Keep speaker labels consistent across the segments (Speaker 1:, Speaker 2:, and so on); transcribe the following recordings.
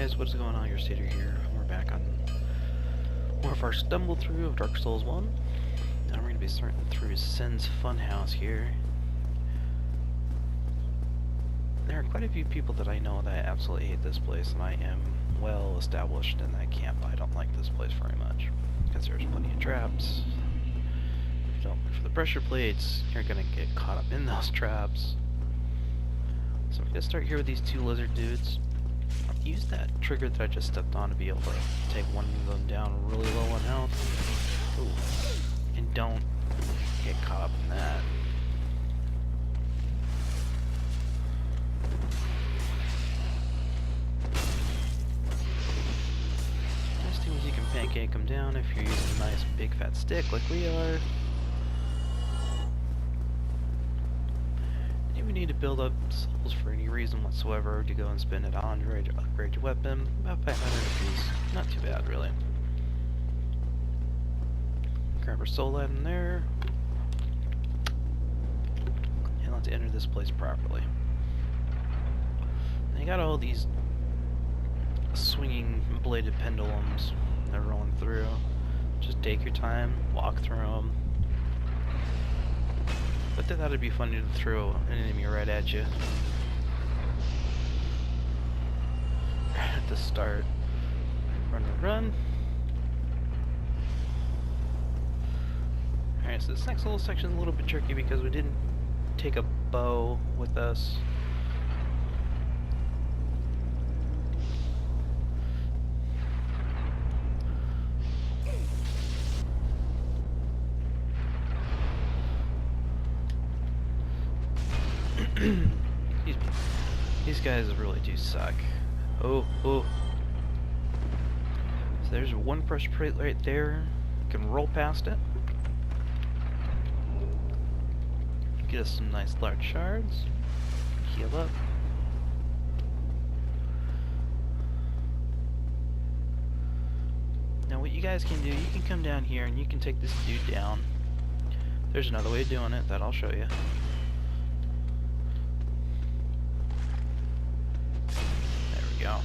Speaker 1: guys, what's going on? Your Stater here. We're back on more of our stumble through of Dark Souls 1. Now we're going to be starting through Sin's Funhouse here. There are quite a few people that I know that absolutely hate this place, and I am well established in that camp. I don't like this place very much, because there's plenty of traps. If you don't look for the pressure plates, you're going to get caught up in those traps. So we're going to start here with these two lizard dudes. Use that trigger that I just stepped on to be able to take one of them down really low on health. Ooh. And don't get caught up in that. Nice thing is you can pancake them down if you're using a nice big fat stick like we are. We need to build up souls for any reason whatsoever to go and spend it on to upgrade your weapon. About 500 apiece. Not too bad, really. Grab our soul item there. And let's enter this place properly. And you got all these swinging bladed pendulums that are rolling through. Just take your time, walk through them. But I thought it'd be funny to throw an enemy right at you. At the start. Run, run, run. Alright, so this next little section is a little bit tricky because we didn't take a bow with us. These guys really do suck. Oh. So there's one pressure plate right there. You can roll past it. Get us some nice large shards. Heal up. Now what you guys can do, you can come down here and you can take this dude down. There's another way of doing it that I'll show you. Go.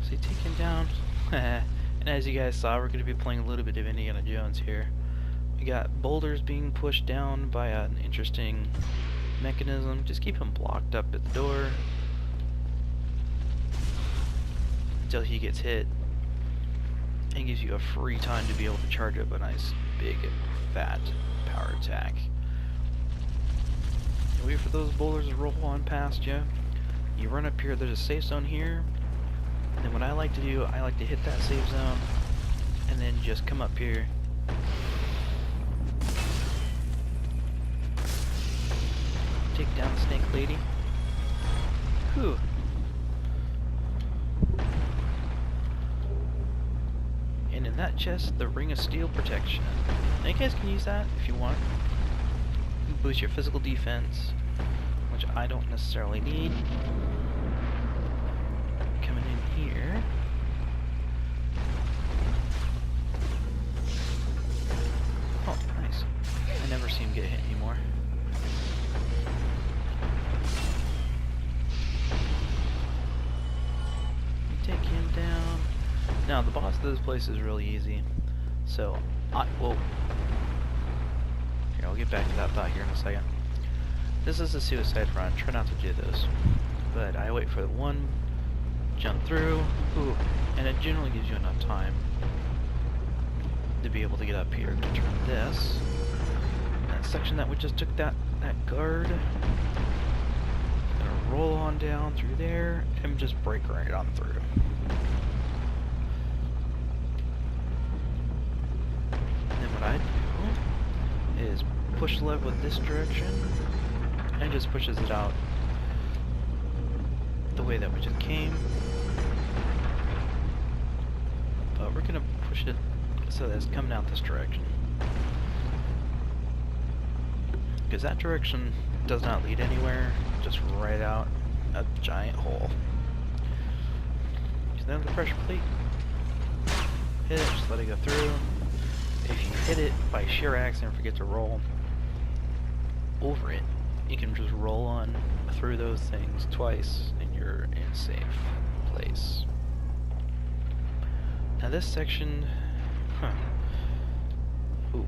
Speaker 1: So you take him down, and as you guys saw, we're going to be playing a little bit of Indiana Jones here. We got boulders being pushed down by an interesting mechanism. Just keep him blocked up at the door until he gets hit, and gives you a free time to be able to charge up a nice big fat power attack. You wait for those boulders to roll on past you. You run up here, there's a safe zone here. And then what I like to do, I like to hit that safe zone and then just come up here. Take down the snake lady. Whew. And in that chest, the ring of steel protection. Now you guys can use that if you want. You can boost your physical defense, which I don't necessarily need. Coming in here. Oh, nice. I never see him get hit anymore. Take him down. Now the boss of this place is really easy. So here, I'll get back to that thought here in a second. This is a suicide run. Try not to do this. But I wait for the one, jump through, ooh, and it generally gives you enough time to be able to get up here to turn this. That section that we just took that guard. Gonna roll on down through there and just break right on through. What I do is push the lever with this direction and just pushes it out the way that we just came. But we're gonna push it so that it's coming out this direction, because that direction does not lead anywhere, just right out a giant hole. So then the pressure plate, hit it, just let it go through. If you hit it by sheer accident, forget to roll, over it. You can just roll on through those things twice and you're in a safe place. Now this section, ooh.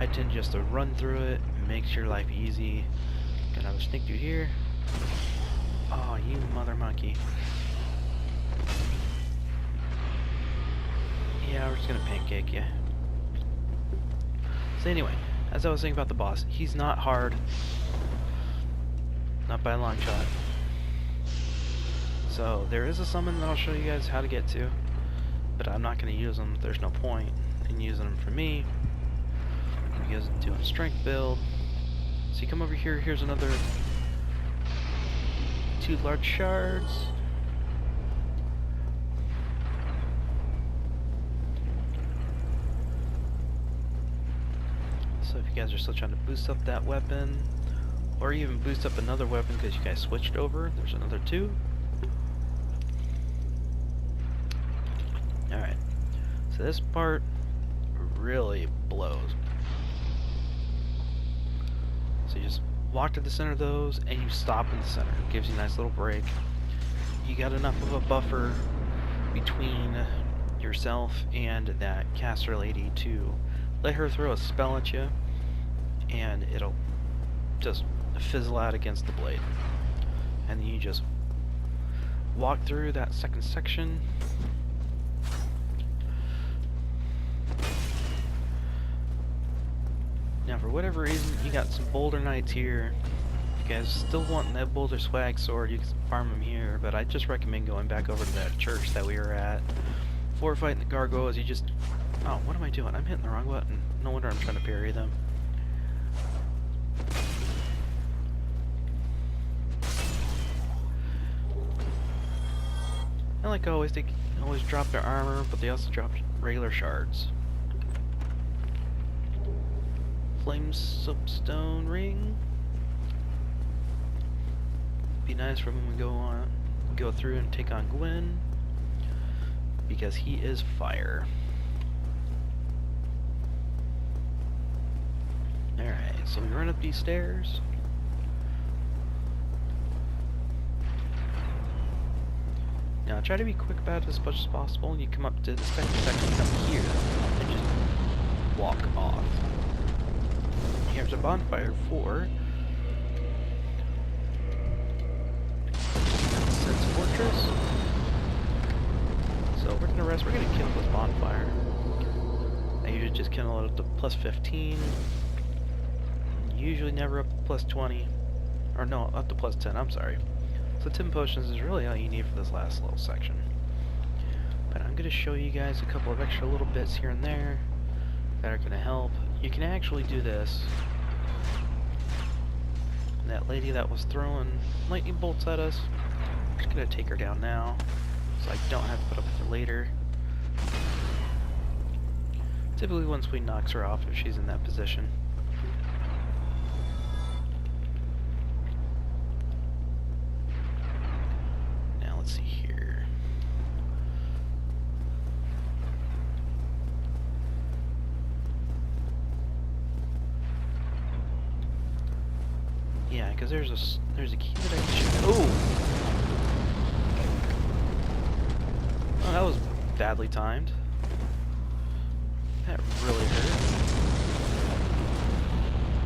Speaker 1: I tend just to run through it, makes your life easy. Got another sneak through here. Oh, you mother monkey. Yeah, we're just gonna pancake you. So anyway, as I was saying about the boss, he's not hard. Not by a long shot. So there is a summon that I'll show you guys how to get to, but I'm not going to use them. There's no point in using them for me, because I'm doing a strength build. So you come over here, here's another 2 large shards. So if you guys are still trying to boost up that weapon, or even boost up another weapon because you guys switched over, there's another 2. Alright, so this part really blows. So you just walk to the center of those and you stop in the center. It gives you a nice little break. You got enough of a buffer between yourself and that caster lady to let her throw a spell at you and it'll just fizzle out against the blade. And then you just walk through that second section. Now for whatever reason, you got some Boulder Knights here. If you guys still want that Boulder Swag Sword, you can farm them here, but I just recommend going back over to that church that we were at. Before fighting the gargoyles, you just... Oh, what am I doing? I'm hitting the wrong button. No wonder I'm trying to parry them. And like always, they always drop their armor, but they also drop regular shards. Flame soapstone ring. Be nice for when we go through and take on Gwen, because he is fire. Alright, so we run up these stairs. Now try to be quick about it as much as possible. You come up to the second section up here and just walk off. Here's a bonfire for Sense Fortress. So we're gonna rest. We're gonna kill this bonfire. I usually just kill it up to plus 15. Usually never up to plus 20. Or no, up to plus 10. I'm sorry. So 10 potions is really all you need for this last little section. But I'm gonna show you guys a couple of extra little bits here and there that are gonna help. You can actually do this. And that lady that was throwing lightning bolts at us, I'm just gonna take her down now, so I don't have to put up with her later. Typically once we knocks her off if she's in that position. Now let's see here. Yeah, because there's a key that I can shoot. Oh, that was badly timed. That really hurt.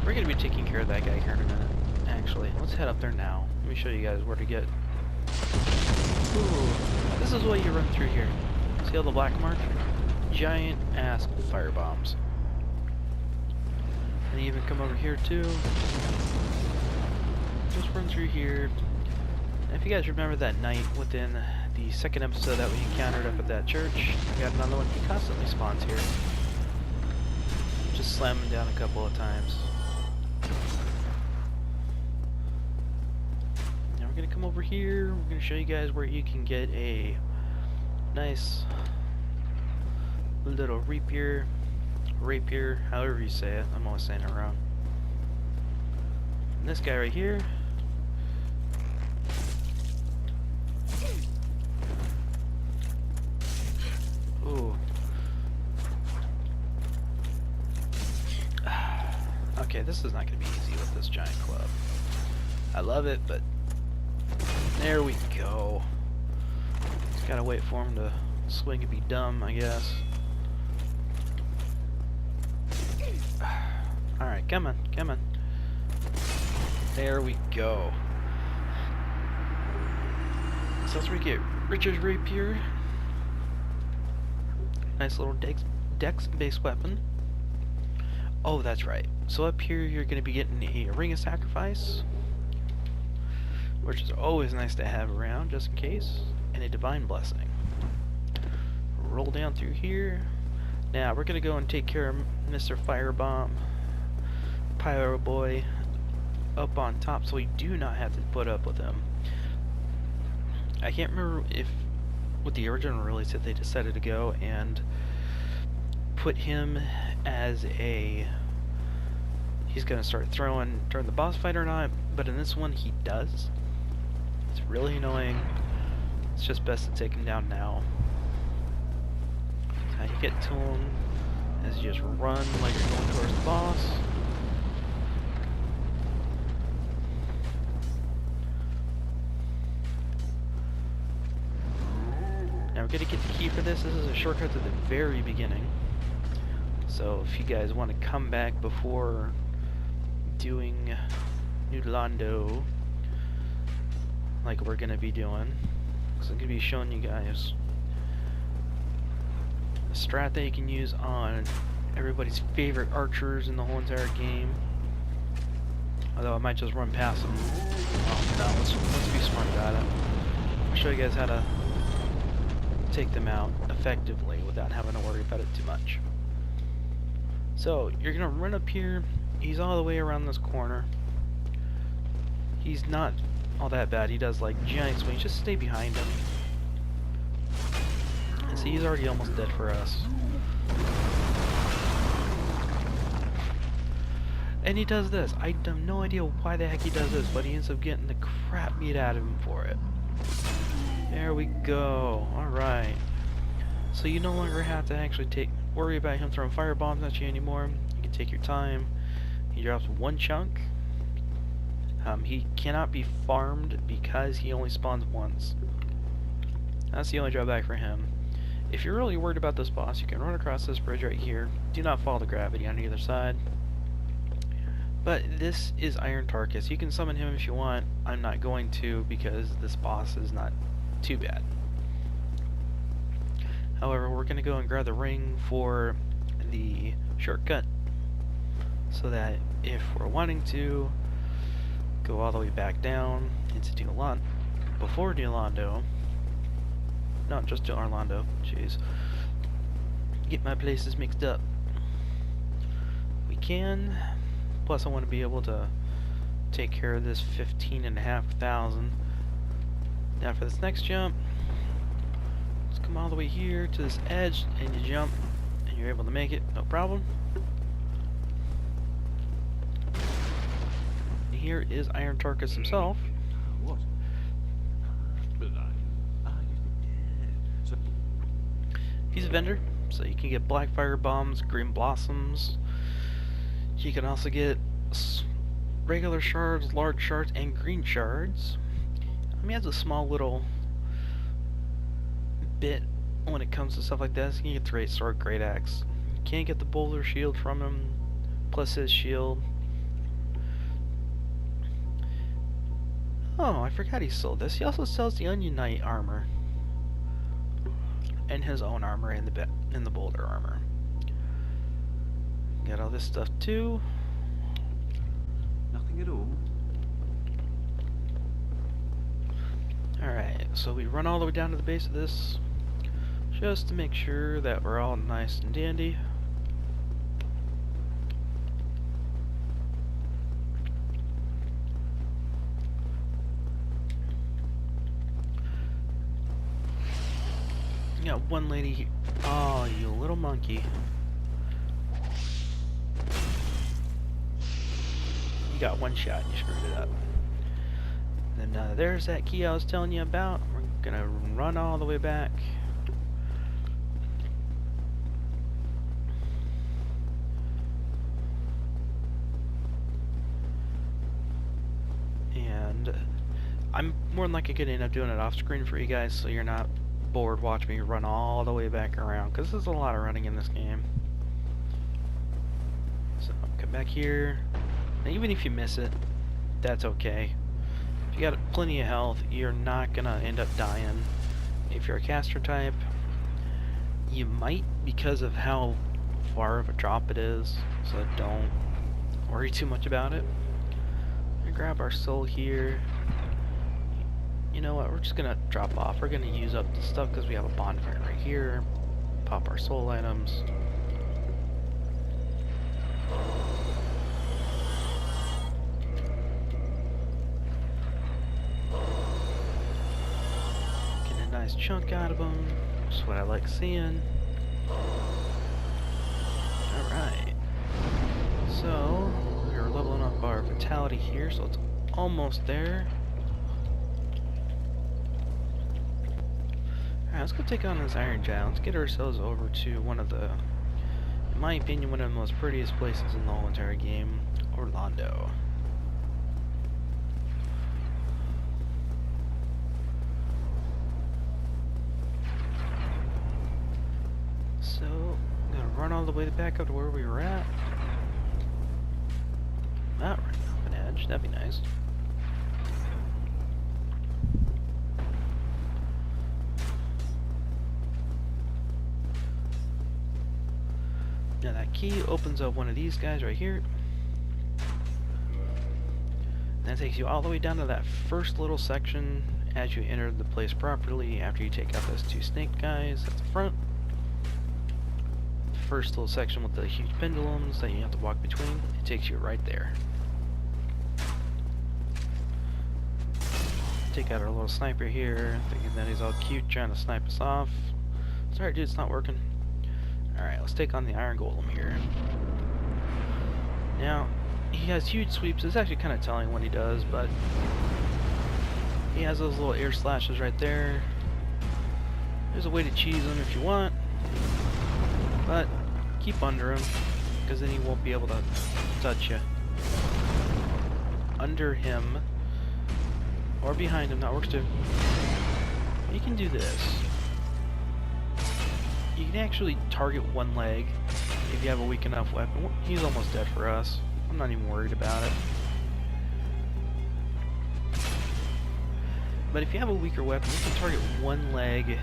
Speaker 1: We're gonna be taking care of that guy here in a minute. Actually, let's head up there now. Let me show you guys where to get. Ooh, this is what you run through here. See all the black mark? Giant ass fire bombs. And you even come over here too. Just run through here. And if you guys remember that knight within the second episode that we encountered up at that church, we got another one. He constantly spawns here. Just slam him down a couple of times. Now we're gonna come over here. We're gonna show you guys where you can get a nice little rapier, however you say it. I'm always saying it wrong. And this guy right here. Ooh. Okay, this is not going to be easy with this giant club. I love it, but there we go. Just gotta wait for him to swing and be dumb, I guess. Alright, come on, come on. There we go. So that's where we get Richard's Rapier. Nice little dex-based weapon. Oh, that's right. So up here you're going to be getting a Ring of Sacrifice, which is always nice to have around, just in case, and a Divine Blessing. Roll down through here. Now, we're going to go and take care of Mr. Firebomb, Pyro Boy, up on top, so we do not have to put up with him. I can't remember if, with the original release, if they decided to go and put him as a... he's going to start throwing during the boss fight or not, but in this one he does. It's really annoying. It's just best to take him down now. How you get to him is you just run like you're going towards the boss. Now we're going to get the key for this. This is a shortcut to the very beginning. So if you guys want to come back before doing New Londo, like we're going to be doing, because I'm going to be showing you guys a strat that you can use on everybody's favorite archers in the whole entire game. Although I might just run past them. Oh no, let's be smart about it. I'll show you guys how to take them out effectively without having to worry about it too much. So, you're gonna run up here. He's all the way around this corner. He's not all that bad. He does like giant swings. Just stay behind him. And see, he's already almost dead for us. And he does this. I have no idea why the heck he does this, but he ends up getting the crap beat out of him for it. There we go. Alright. So you no longer have to actually worry about him throwing fire bombs at you anymore. You can take your time. He drops one chunk. He cannot be farmed because he only spawns once. That's the only drawback for him. If you're really worried about this boss, you can run across this bridge right here. Do not follow the gravity on either side. But this is Iron Tarkus. You can summon him if you want. I'm not going to because this boss is not too bad. However, we're going to go and grab the ring for the shortcut, so that if we're wanting to go all the way back down into New Londo, before New Londo, not just to Orlando, jeez, get my places mixed up, we can. Plus I want to be able to take care of this 15,500. Now for this next jump, let's come all the way here to this edge, and you jump, and you're able to make it, no problem. And here is Iron Tarkus himself.
Speaker 2: What?
Speaker 1: He's a vendor, so you can get black fire bombs, green blossoms. You can also get regular shards, large shards, and green shards. He has a small little bit when it comes to stuff like this. You can get the great sword, great axe. You can't get the boulder shield from him, plus his shield. Oh, I forgot he sold this. He also sells the Onion Knight armor, and his own armor in the boulder armor. Got all this stuff too.
Speaker 2: Nothing at all.
Speaker 1: Alright, so we run all the way down to the base of this, just to make sure that we're all nice and dandy. You got one lady here. Oh, you little monkey. You got one shot, you screwed it up. Then there's that key I was telling you about. We're gonna run all the way back. and I'm more than likely going to end up doing it off screen for you guys, so you're not bored watching me run all the way back around, because there's a lot of running in this game. So come back here. Now, even if you miss it, that's okay. If you got plenty of health, you're not going to end up dying. If you're a caster type, you might, because of how far of a drop it is, so don't worry too much about it. We grab our soul here. You know what, we're just gonna drop off. We're gonna use up the stuff because we have a bonfire right here. Pop our soul items. Get a nice chunk out of them. That's what I like seeing. Alright. So, we're leveling up our vitality here, so it's almost there. Alright, let's go take on this Iron Giant. Let's get ourselves over to one of the, in my opinion, one of the most prettiest places in the whole entire game, Orlando. So, I'm gonna run all the way back up to where we were at. Not right off an edge, that'd be nice. Now that key opens up one of these guys right here. That takes you all the way down to that first little section as you enter the place properly after you take out those two snake guys at the front. The first little section with the huge pendulums that you have to walk between, it takes you right there. Take out our little sniper here, thinking that he's all cute trying to snipe us off. Sorry dude, it's not working. Alright, let's take on the Iron Golem here. Now, he has huge sweeps. It's actually kind of telling what he does, but he has those little air slashes right there. There's a way to cheese him if you want, but keep under him, because then he won't be able to touch you. Under him, or behind him, that works too. You can do this. You can actually target one leg if you have a weak enough weapon. He's almost dead for us. I'm not even worried about it. But if you have a weaker weapon, you can target one leg,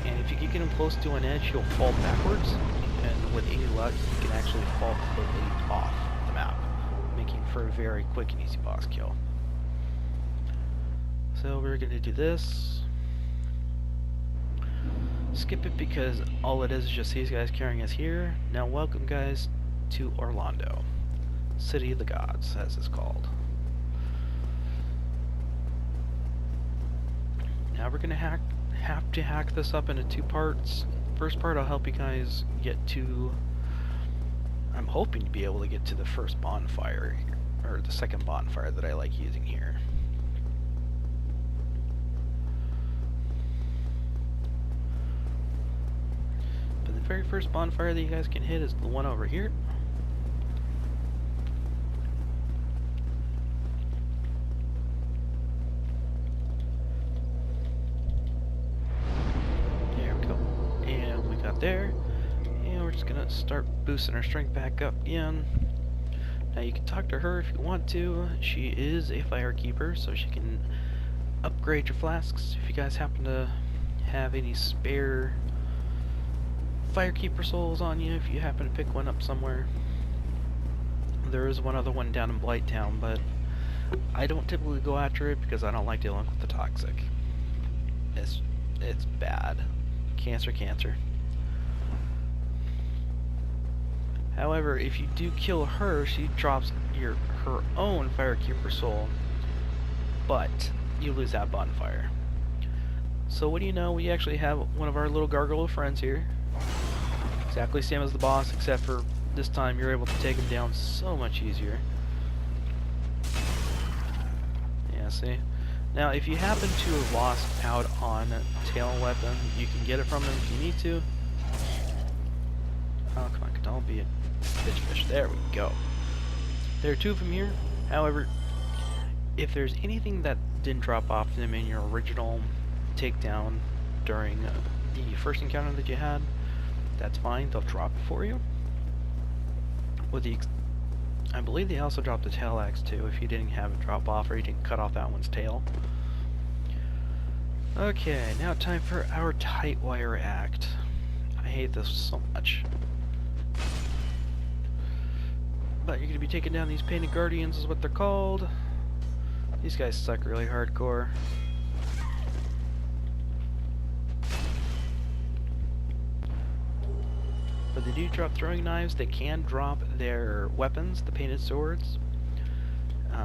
Speaker 1: and if you can get him close to an edge, he'll fall backwards, and with any luck, he can actually fall completely off the map, making for a very quick and easy boss kill. So we're going to do this. Skip it because all it is just these guys carrying us here. Now welcome guys to Orlando, City of the Gods as it's called. Now we're gonna have to hack this up into two parts. First part I'll help you guys get to, I'm hoping to be able to get to the first bonfire, or the second bonfire that I like using here. The very first bonfire that you guys can hit is the one over here. There we go. And we got there. And we're just gonna start boosting our strength back up again. Now you can talk to her if you want to. She is a firekeeper, so she can upgrade your flasks if you guys happen to have any spare Firekeeper souls on you if you happen to pick one up somewhere. There is one other one down in Blighttown, but I don't typically go after it because I don't like dealing with the toxic. It's bad. Cancer. However, if you do kill her, she drops her own Firekeeper soul, but you lose that bonfire. So what do you know, we actually have one of our little gargoyle friends here. Exactly same as the boss, except for this time you're able to take him down so much easier. Yeah, see? Now, if you happen to have lost out on tail weapon, you can get it from him if you need to. Oh, come on, don't be a bitch fish. There we go. There are two of them here. However, if there's anything that didn't drop off them in your original takedown during the first encounter that you had, that's fine, they'll drop it for you. I believe they also dropped the tail axe too, if you didn't have it drop off or you didn't cut off that one's tail. Okay, now time for our tight wire act. I hate this so much. But you're going to be taking down these painted guardians is what they're called. These guys suck really hardcore. But they do drop throwing knives. They can drop their weapons, the painted swords.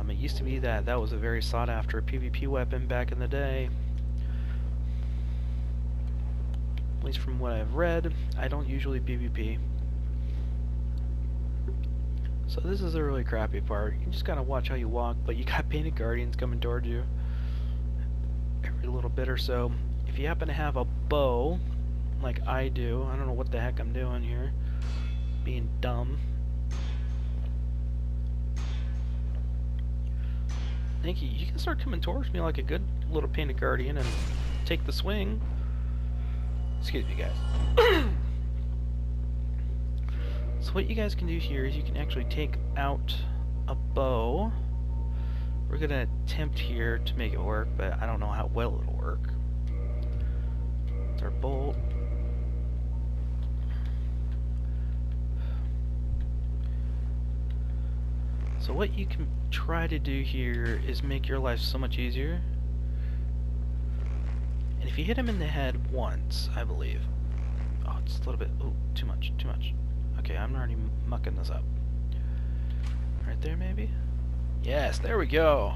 Speaker 1: It used to be that was a very sought after PvP weapon back in the day. At least from what I've read. I don't usually PvP. So this is a really crappy part. You just gotta watch how you walk, but you got painted guardians coming towards you every little bit or so. If you happen to have a bow, like I do, I don't know what the heck I'm doing here, being dumb. Thank you. You can start coming towards me like a good little painted guardian and take the swing. Excuse me, guys. So what you guys can do here is you can actually take out a bow. We're going to attempt here to make it work, but I don't know how well it'll work. It's our bolt. So what you can try to do here is make your life so much easier. And if you hit him in the head once, I believe. Oh, it's a little bit... Oh, too much, too much. Okay, I'm already mucking this up. Right there, maybe? Yes, there we go!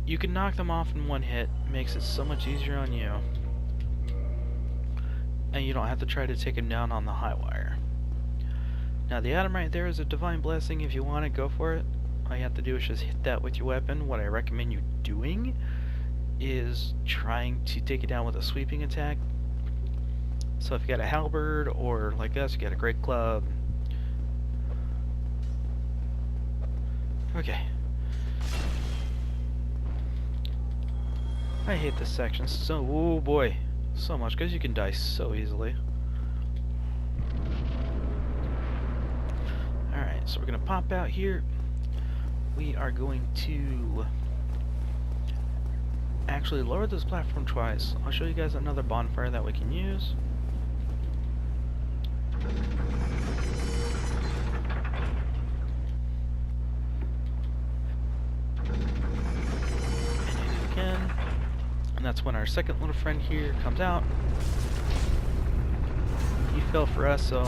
Speaker 1: You can knock them off in one hit. Makes it so much easier on you. And you don't have to try to take him down on the high wire. Now, the item right there is a Divine Blessing. If you want it, go for it. All you have to do is just hit that with your weapon. What I recommend you doing is trying to take it down with a sweeping attack. So if you got a halberd, or like us, you got a great club. Okay. I hate this section so, oh boy, so much, because you can die so easily. Alright, so we're going to pop out here. We are going to actually lower this platform twice. I'll show you guys another bonfire that we can use. And that's when our second little friend here comes out. He fell for us, so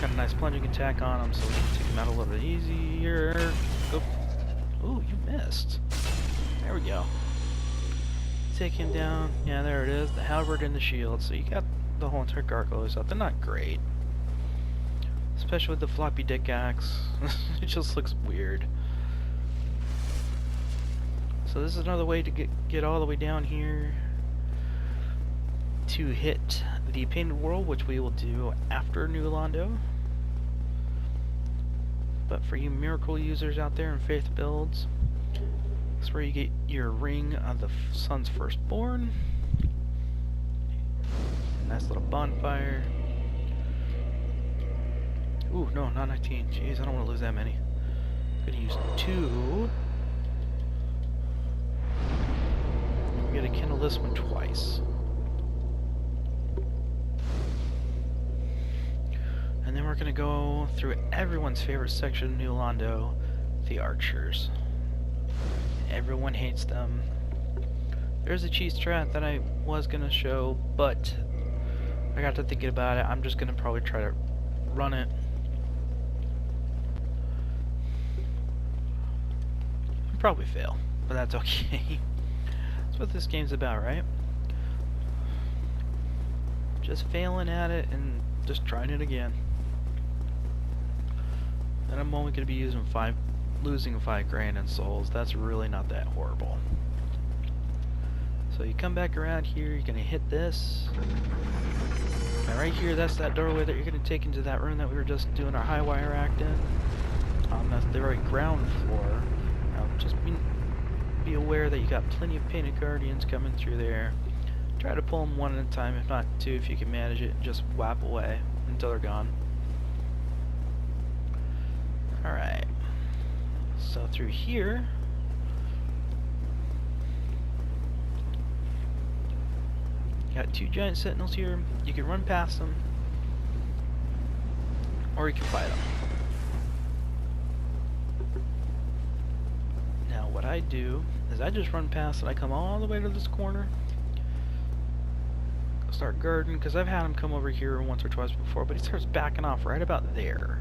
Speaker 1: got a nice plunging attack on him, so we can take him out a little bit easier. Go. Ooh, you missed. There we go. Take him down. Yeah, there it is. The halberd and the shield. So you got the whole entire gargoyles out. They're not great. Especially with the floppy dick axe. It just looks weird. So this is another way to get all the way down here to hit the Painted World, which we will do after New Londo. But for you miracle users out there in faith builds, that's where you get your Ring of the Sun's Firstborn. Nice little bonfire. Ooh, no, not 19. Jeez, I don't want to lose that many. I'm gonna use 2. We gotta kindle this one twice. And then we're gonna go through everyone's favorite section of New Londo, the archers. Everyone hates them. There's a cheese strat that I was gonna show, but I got to thinking about it. I'm just gonna probably try to run it. I'll probably fail, but that's okay. That's what this game's about, right? Just failing at it and just trying it again. And I'm only going to be losing 5 grand in souls. That's really not that horrible. So you come back around here, you're going to hit this. And right here, that's that doorway that you're going to take into that room that we were just doing our high wire act in. That's the very ground floor. Now, just be aware that you got plenty of painted guardians coming through there. Try to pull them one at a time, if not two, if you can manage it, and just whap away until they're gone. Alright. So through here, got two giant sentinels here. You can run past them, or you can fight them. Now what I do is I just run past and I come all the way to this corner, start guarding, because I've had him come over here once or twice before, but he starts backing off right about there.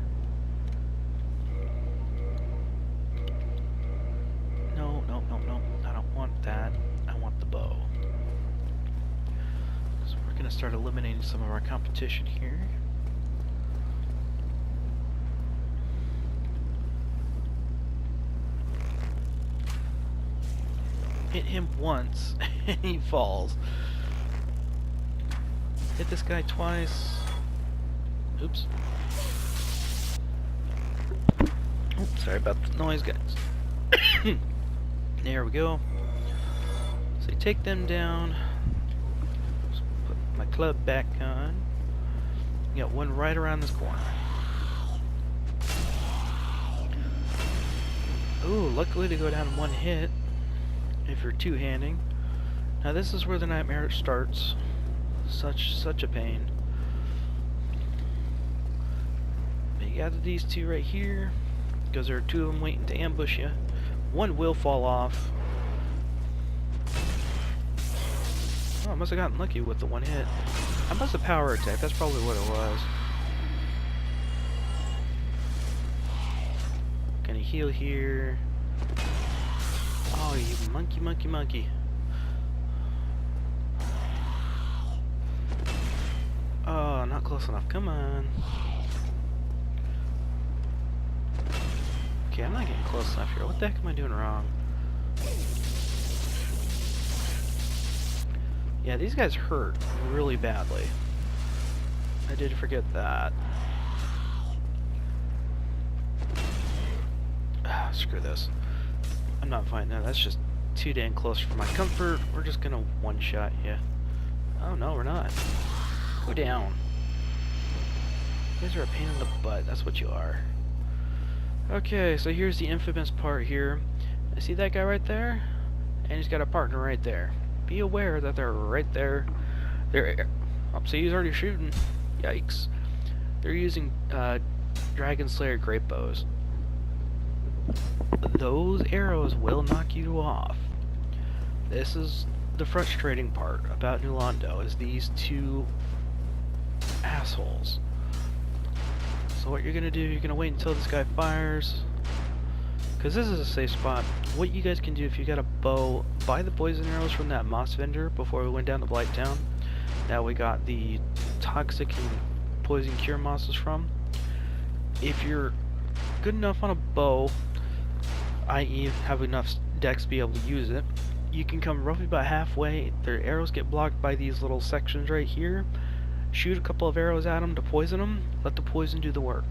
Speaker 1: No, I don't want that. I want the bow. So we're going to start eliminating some of our competition here. Hit him once and he falls. Hit this guy twice. Oops. Oops, sorry about the noise, guys. There we go. So you take them down. Just put my club back on. You got one right around this corner. Ooh, luckily to go down in one hit if you're two-handing. Now this is where the nightmare starts. Such a pain. But you got these two right here, because there are two of them waiting to ambush you. One will fall off. Oh, I must have gotten lucky with the one hit. I must have power attack. That's probably what it was. Gonna heal here. Oh, you monkey. Oh, not close enough. Come on. Okay, I'm not getting close enough here. What the heck am I doing wrong? Yeah, these guys hurt really badly. I did forget that. Ah, screw this. I'm not fighting that. That's just too dang close for my comfort. We're just gonna one-shot you. Oh, no, we're not. Go down. You guys are a pain in the butt. That's what you are. Okay, so here's the infamous part here. I see that guy right there, and he's got a partner right there. Be aware that they're right there. They're oh, so he's already shooting. Yikes! They're using Dragon Slayer grape bows. Those arrows will knock you off. This is the frustrating part about New Londo, is these two assholes. So what you're gonna do, you're gonna wait until this guy fires, because this is a safe spot. What you guys can do, if you got a bow, buy the poison arrows from that moss vendor before we went down to Blighttown. Now we got the toxic and poison cure mosses from. If you're good enough on a bow, i.e. have enough dex to be able to use it, you can come roughly about halfway. Their arrows get blocked by these little sections right here. Shoot a couple of arrows at them to poison them, let the poison do the work.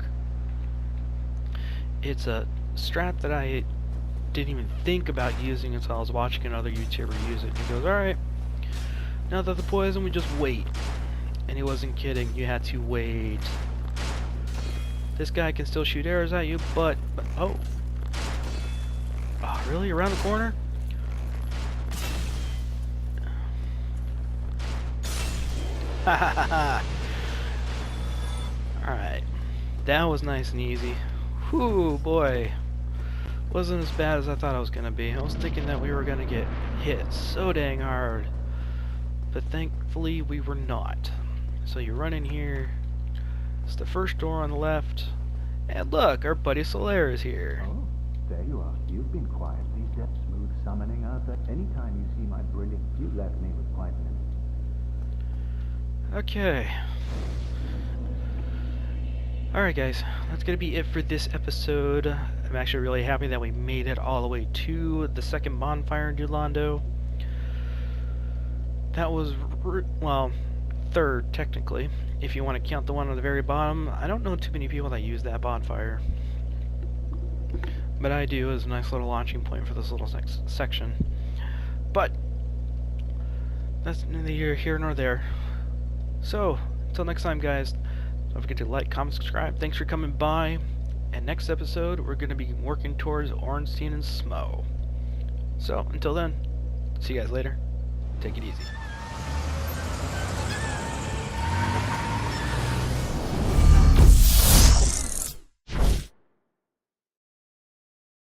Speaker 1: It's a strat that I didn't even think about using until I was watching another YouTuber use it. He goes, alright, now that the poison, we just wait. And he wasn't kidding, you had to wait. This guy can still shoot arrows at you, but oh. Oh, really? Around the corner? Ha ha ha ha! Alright. That was nice and easy. Whew, boy. Wasn't as bad as I thought it was gonna be. I was thinking that we were gonna get hit so dang hard. But thankfully we were not. So you run in here. It's the first door on the left. And look, our buddy Solaire is here.
Speaker 2: Oh, there you are. You've been quiet. These depths smooth summoning, Arthur. Anytime you see my brilliance, you left me with quite an.
Speaker 1: Okay. Alright guys, that's gonna be it for this episode. I'm actually really happy that we made it all the way to the second bonfire in New Londo. That was, well, third technically, if you want to count the one on the very bottom. I don't know too many people that use that bonfire. but I do as a nice little launching point for this little section. But that's neither here nor there. So, until next time, guys, don't forget to like, comment, subscribe. Thanks for coming by. And next episode, we're going to be working towards Ornstein and Smo. So, until then, see you guys later. Take it easy.